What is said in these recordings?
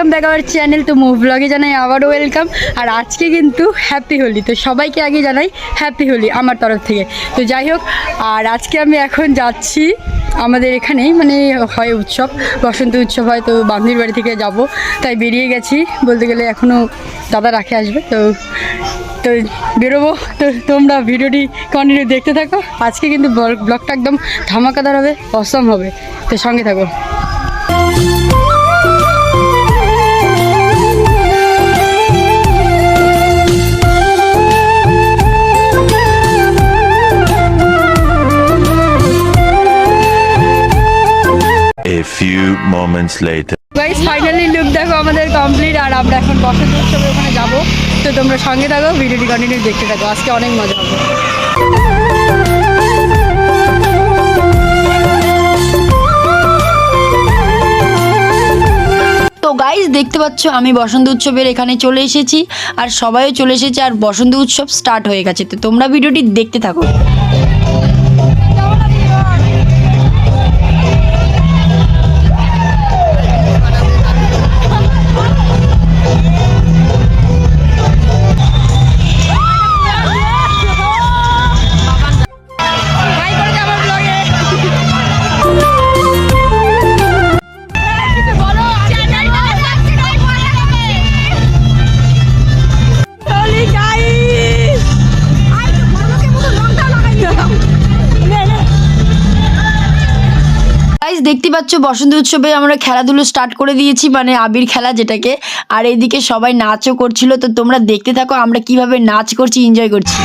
Welcome back our channel. তো move ব্লগে জানাই আবারও ওয়েলকাম। আর আজকে কিন্তু হ্যাপি হোলি, তো সবাইকে আগে জানাই হ্যাপি হোলি আমার তরফ থেকে। তো যাই হোক, আর আজকে আমি এখন যাচ্ছি আমাদের এখানেই মানে হয় উৎসব, বসন্ত উৎসব হয়, তো বান্ধবীর বাড়ি থেকে যাব, তাই বেরিয়ে গেছি বলতে গেলে। এখনও দাদা রাখে আসবে, তো তো বেরোবো। তো তোমরা ভিডিওটি কন্টিনিউ দেখতে থাকো। আজকে কিন্তু ব্লগটা একদম ধামাকাদার হবে, অসম হবে, তো সঙ্গে থাকো। A few moments later. Guys finally look দেখো আমাদের কমপ্লিট, আর আমরা এখন বসন্ত উৎসবে ওখানে যাবো। তো তোমরা সঙ্গে থাকো, ভিডিওটি কন্টিনিউ দেখতে থাকো, আজকে অনেক মজা হবে। তো গাইস দেখতে পাচ্ছ আমি বসন্ত উৎসবের এখানে চলে এসেছি, আর সবাইও চলে এসেছে, আর বসন্ত উৎসব স্টার্ট হয়ে গেছে। তো তোমরা ভিডিওটি দেখতে থাকো। দেখতে পাচ্ছ বসন্ত উৎসবে আমরা খেলাধুলো স্টার্ট করে দিয়েছি, মানে আবির খেলা যেটাকে। আর এইদিকে সবাই নাচও করছিল, তো তোমরা দেখতে থাকো আমরা কিভাবে নাচ করছি, এনজয় করছি।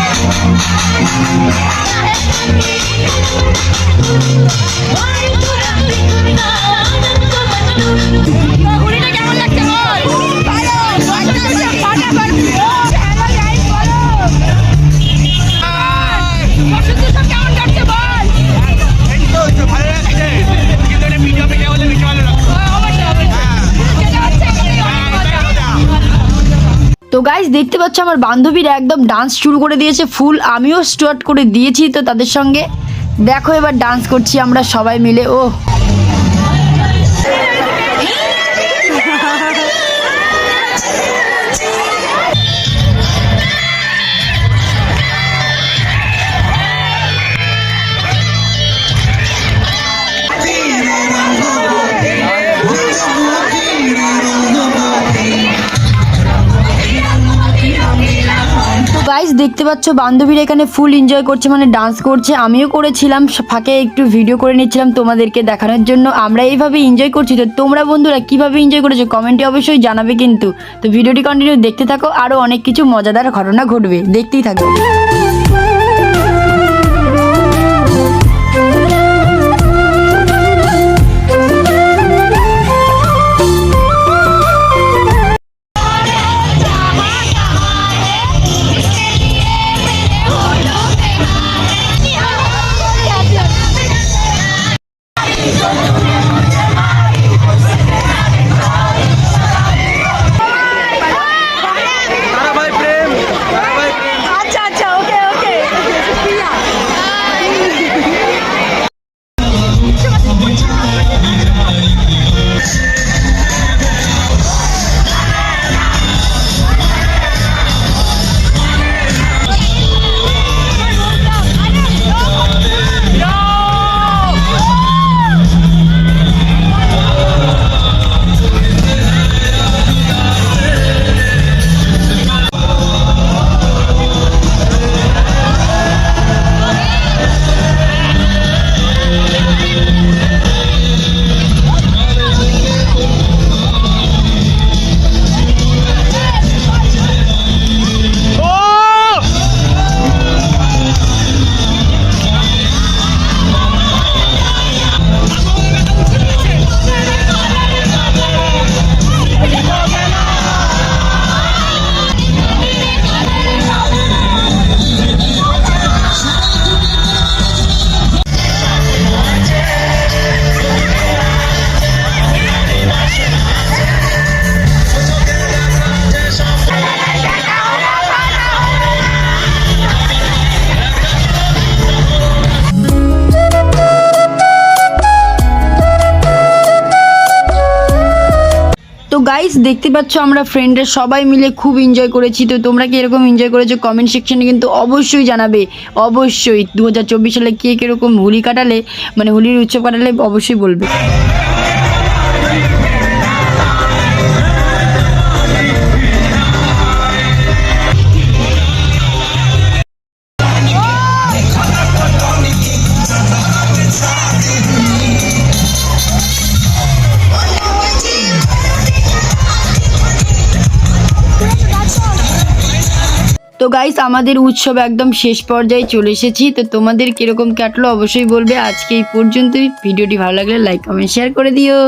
তো গাইস দেখতে পাচ্ছ আমার বান্ধবীরা একদম ডান্স শুরু করে দিয়েছে ফুল, আমিও স্টার্ট করে দিয়েছি। তো তাদের সঙ্গে দেখো এবার ডান্স করছি আমরা সবাই মিলে। ও গাইস দেখতে পাচ্ছ বান্ধবীরা এখানে ফুল এনজয় করছে, মানে ডান্স করছে, আমিও করেছিলাম, ফাঁকে একটু ভিডিও করে নিচ্ছিলাম তোমাদেরকে দেখানোর জন্য। আমরা এইভাবে এনজয় করছি। তো তোমরা বন্ধুরা কিভাবে এনজয় করেছো কমেন্টে অবশ্যই জানাবে কিন্তু। তো ভিডিওটি কন্টিনিউ দেখতে থাকো, আরও অনেক কিছু মজাদার ঘটনা ঘটবে, দেখতেই থাকো। তো গাইস দেখতে পাচ্ছ আমরা ফ্রেন্ডরা সবাই মিলে খুব এনজয় করেছি। তো তোমরা কি এরকম এনজয় করেছো কমেন্ট সেকশনে কিন্তু অবশ্যই জানাবে। অবশ্যই 2024 সালে কে কীরকম হোলি কাটালে, মানে হোলির উৎসব কাটালে অবশ্যই বলবে। তো গাইস আমাদের উৎসব একদম শেষ পর্যায়ে চলে এসেছি। তো তোমাদের কিরকম কাটলো অবশ্যই বলবে। আজকে এই পর্যন্তই। ভিডিওটি ভালো লাগলে লাইক কমেন্ট শেয়ার করে দিও।